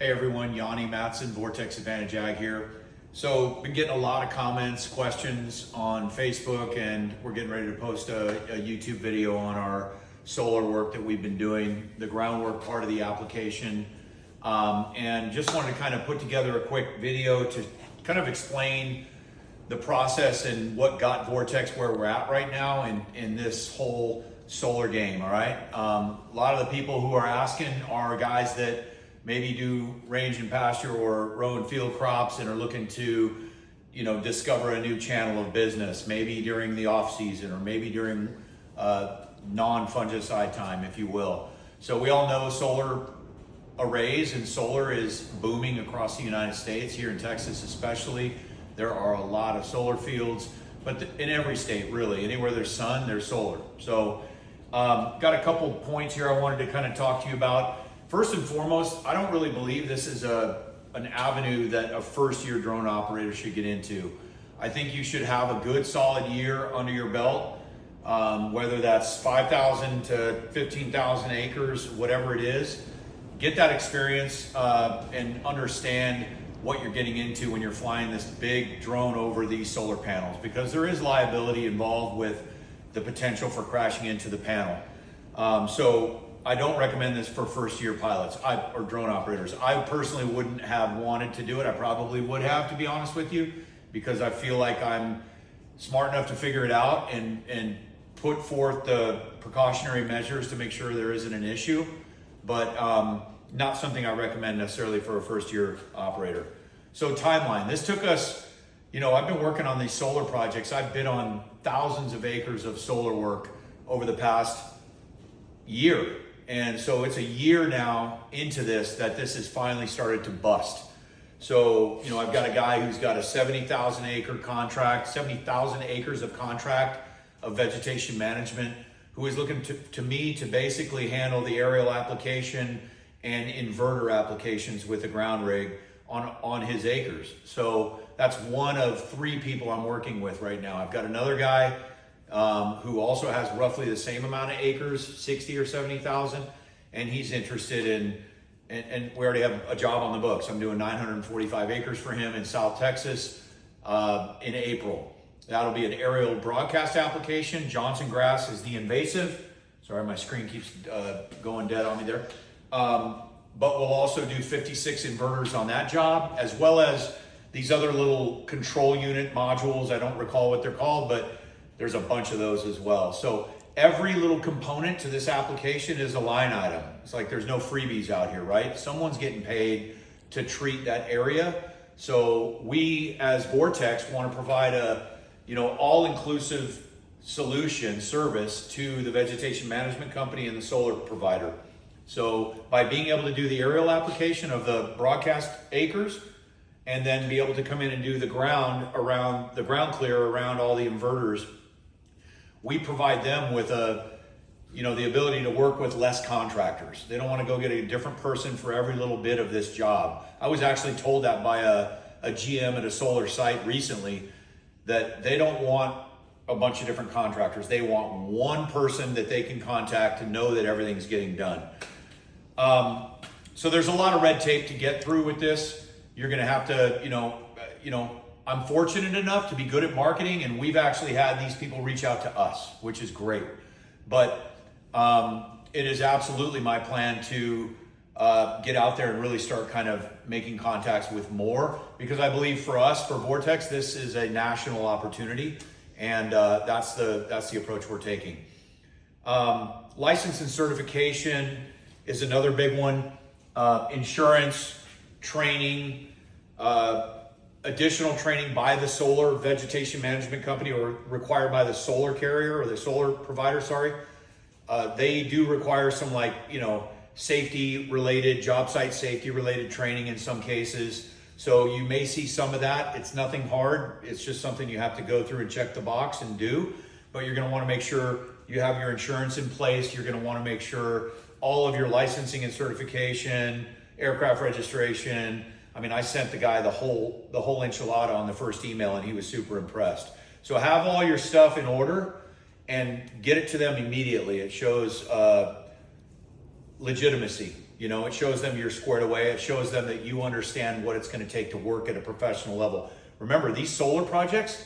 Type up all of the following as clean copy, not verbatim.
Hey everyone, Yanni Matson, Vortex Advantage Ag here. So been getting a lot of comments, questions on Facebook, and we're getting ready to post a YouTube video on our solar work that we've been doing, the groundwork part of the application. And just wanted to kind of put together a quick video to kind of explain the process and what got Vortex where we're at right now in this whole solar game, all right? A lot of the people who are asking are guys that maybe do range and pasture or row and field crops and are looking to, discover a new channel of business, maybe during the off season or maybe during non-fungicide time, if you will. So we all know solar arrays and solar is booming across the United States, here in Texas especially. There are a lot of solar fields, but in every state really, anywhere there's sun, there's solar. So got a couple points here I wanted to kind of talk to you about. First and foremost, I don't really believe this is an avenue that a first-year drone operator should get into. I think you should have a good solid year under your belt, whether that's 5,000 to 15,000 acres, whatever it is. Get that experience and understand what you're getting into when you're flying this big drone over these solar panels, because there is liability involved with the potential for crashing into the panel. So I don't recommend this for first-year pilots or drone operators. I personally wouldn't have wanted to do it. I probably would have, to be honest with you, because I feel like I'm smart enough to figure it out and put forth the precautionary measures to make sure there isn't an issue, but not something I recommend necessarily for a first-year operator. So timeline, this took us, I've been working on these solar projects. I've been on thousands of acres of solar work over the past year. And so it's a year now into this that this has finally started to bust. So, I've got a guy who's got a 70,000 acre contract, 70,000 acres of contract of vegetation management, who is looking to me to basically handle the aerial application and inverter applications with the ground rig on his acres. So that's one of three people I'm working with right now. I've got another guy who also has roughly the same amount of acres, 60 or 70,000, and he's interested in, and we already have a job on the books. I'm doing 945 acres for him in South Texas in April. That'll be an aerial broadcast application. Johnson grass is the invasive. Sorry, my screen keeps going dead on me there. But we'll also do 56 inverters on that job, as well as these other little control unit modules. I don't recall what they're called, but there's a bunch of those as well. So every little component to this application is a line item. It's like there's no freebies out here, right? Someone's getting paid to treat that area. So we as Vortex want to provide a, all-inclusive solution service to the vegetation management company and the solar provider. So by being able to do the aerial application of the broadcast acres, and then be able to come in and do the ground clear around all the inverters, we provide them with the ability to work with less contractors. They don't want to go get a different person for every little bit of this job. I was actually told that by a GM at a solar site recently, that they don't want a bunch of different contractors. They want one person that they can contact to know that everything's getting done. So there's a lot of red tape to get through with this. You're going to have to, I'm fortunate enough to be good at marketing, and we've actually had these people reach out to us, which is great. But it is absolutely my plan to get out there and really start kind of making contacts with more, because I believe for us, for Vortex, this is a national opportunity, and that's the approach we're taking. License and certification is another big one. Insurance, training, additional training by the solar vegetation management company, or required by the solar carrier or the solar provider, they do require some safety related, job site safety related training in some cases. So you may see some of that. It's nothing hard. It's just something you have to go through and check the box and do, but you're going to want to make sure you have your insurance in place. You're going to want to make sure all of your licensing and certification, aircraft registration. I mean, I sent the guy the whole enchilada on the first email, and he was super impressed. So have all your stuff in order and get it to them immediately. It shows legitimacy. You know, it shows them you're squared away. It shows them that you understand what it's going to take to work at a professional level. Remember, these solar projects,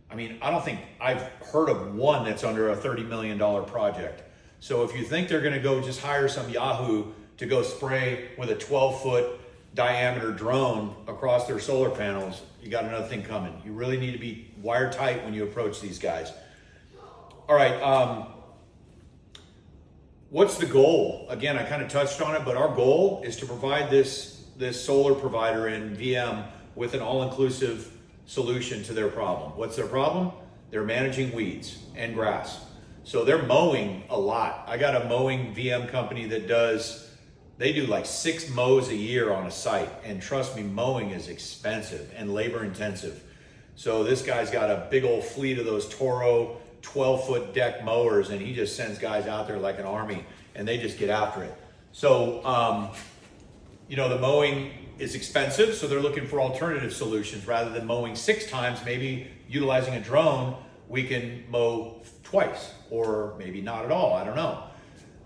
I mean, I don't think I've heard of one that's under a $30 million project. So if you think they're going to go just hire some Yahoo to go spray with a 12-foot diameter drone across their solar panels, you got another thing coming. You really need to be wire-tight when you approach these guys. All right, what's the goal? Again, I kind of touched on it, but our goal is to provide this solar provider in VM with an all-inclusive solution to their problem. What's their problem? They're managing weeds and grass. So they're mowing a lot. I got a mowing VM company that they do like 6 mows a year on a site. And trust me, mowing is expensive and labor intensive. So this guy's got a big old fleet of those Toro 12-foot deck mowers, and he just sends guys out there like an army, and they just get after it. So, you know, the mowing is expensive, so they're looking for alternative solutions. Rather than mowing 6 times, maybe utilizing a drone, we can mow twice, or maybe not at all, I don't know.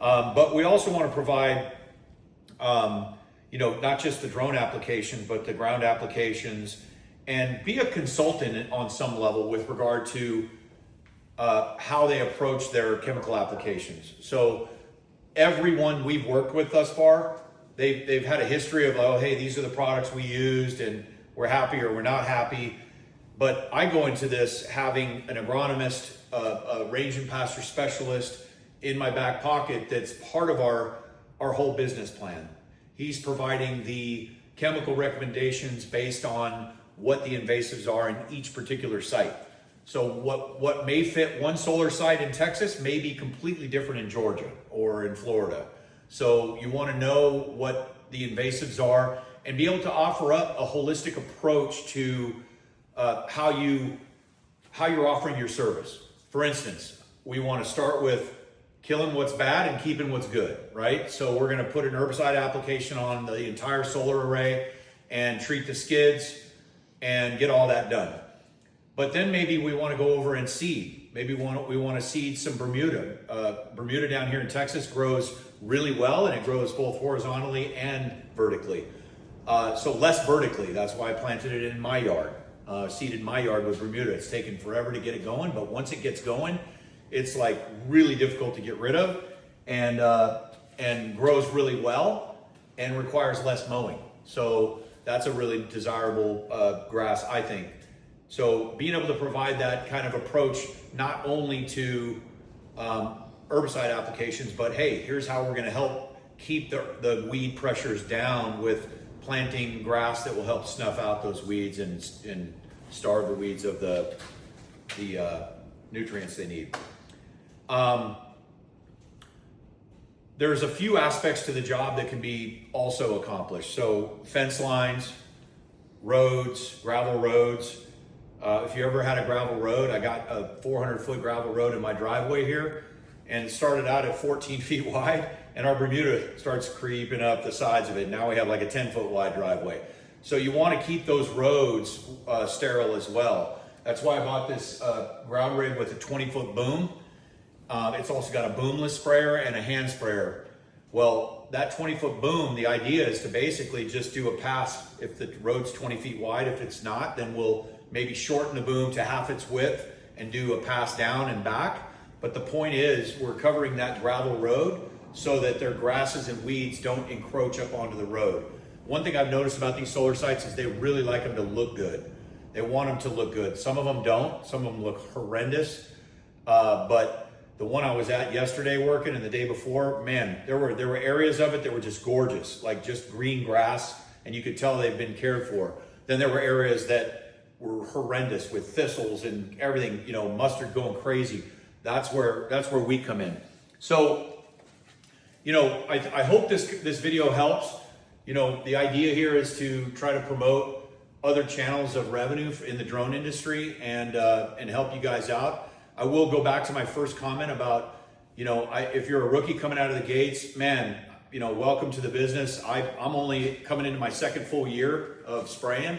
But we also want to provide, you know, not just the drone application, but the ground applications, and be a consultant on some level with regard to how they approach their chemical applications. So everyone we've worked with thus far, they've had a history of, oh, hey, these are the products we used and we're happy or we're not happy. But I go into this having an agronomist, a range and pasture specialist in my back pocket that's part of our whole business plan. He's providing the chemical recommendations based on what the invasives are in each particular site. So what may fit one solar site in Texas may be completely different in Georgia or in Florida. So you want to know what the invasives are and be able to offer up a holistic approach to how you're offering your service. For instance, we want to start with killing what's bad and keeping what's good, right? So we're going to put an herbicide application on the entire solar array and treat the skids and get all that done. But then maybe we want to go over and seed. Maybe we want to seed some Bermuda. Bermuda down here in Texas grows really well, and it grows both horizontally and vertically. So less vertically. That's why I planted it in my yard. Seeded my yard with Bermuda. It's taken forever to get it going, but once it gets going, it's like really difficult to get rid of, and grows really well and requires less mowing. So that's a really desirable grass, I think. So being able to provide that kind of approach, not only to herbicide applications, but hey, here's how we're going to help keep the weed pressures down with planting grass that will help snuff out those weeds and starve the weeds of the nutrients they need. There's a few aspects to the job that can be also accomplished. So fence lines, roads, gravel roads. If you ever had a gravel road, I got a 400-foot gravel road in my driveway here, and it started out at 14 feet wide, and our Bermuda starts creeping up the sides of it. Now we have like a 10-foot wide driveway. So you want to keep those roads sterile as well. That's why I bought this ground rig with a 20-foot boom. It's also got a boomless sprayer and a hand sprayer. Well, that 20-foot boom, the idea is to basically just do a pass if the road's 20 feet wide. If it's not, then we'll maybe shorten the boom to half its width and do a pass down and back. But the point is, we're covering that gravel road so that their grasses and weeds don't encroach up onto the road. One thing I've noticed about these solar sites is they really like them to look good. They want them to look good. Some of them don't. Some of them look horrendous. But the one I was at yesterday working and the day before, man, there were areas of it that were just gorgeous, like just green grass, and you could tell they've been cared for. Then there were areas that were horrendous with thistles and everything, you know, mustard going crazy. That's where we come in. So, you know, I hope this video helps. You know, the idea here is to try to promote other channels of revenue in the drone industry and help you guys out. I will go back to my first comment about, you know, if you're a rookie coming out of the gates, man, you know, welcome to the business. I'm only coming into my second full year of spraying,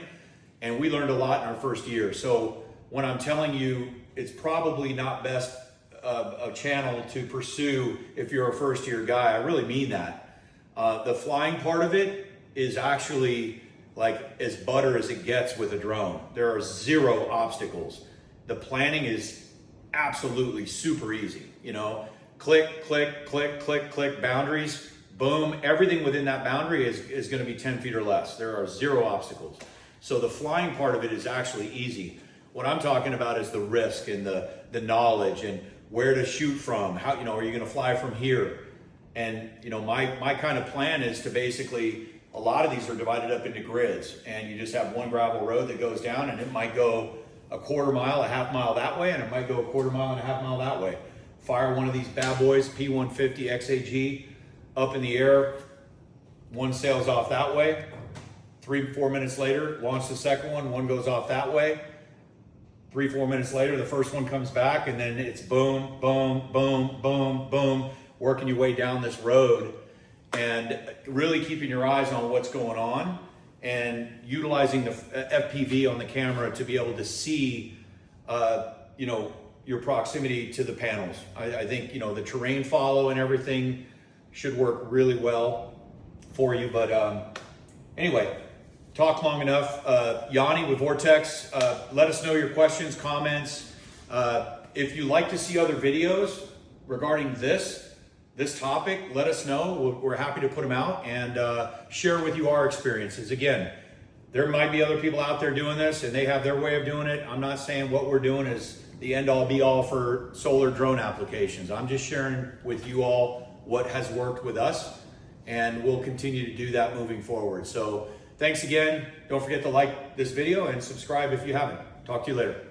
and we learned a lot in our first year. So when I'm telling you, it's probably not best a channel to pursue if you're a first year guy. I really mean that. The flying part of it is actually like as butter as it gets with a drone. There are 0 obstacles. The planning is absolutely super easy. You know, click, click, click, click, click, boundaries, boom. Everything within that boundary is going to be 10 feet or less. There are 0 obstacles. So the flying part of it is actually easy. What I'm talking about is the risk and the knowledge and where to shoot from. How, you know, are you going to fly from here? And, you know, my kind of plan is to basically, a lot of these are divided up into grids, and you just have one gravel road that goes down, and it might go a quarter mile, a half mile that way, and it might go a quarter mile and a half mile that way. Fire one of these bad boys, P150 XAG, up in the air, one sails off that way. 3-4 minutes later, launch the second one goes off that way. 3-4 minutes later, the first one comes back, and then it's boom, boom, boom, boom, boom, working your way down this road and really keeping your eyes on what's going on and utilizing the FPV on the camera to be able to see, you know, your proximity to the panels. I think, you know, the terrain follow and everything should work really well for you. But anyway, talk long enough. Yanni with Vortex, let us know your questions, comments. If you like to see other videos regarding this topic, let us know. We're happy to put them out and share with you our experiences. Again, there might be other people out there doing this and they have their way of doing it. I'm not saying what we're doing is the end all be all for solar drone applications. I'm just sharing with you all what has worked with us, and we'll continue to do that moving forward. So thanks again. Don't forget to like this video and subscribe if you haven't. Talk to you later.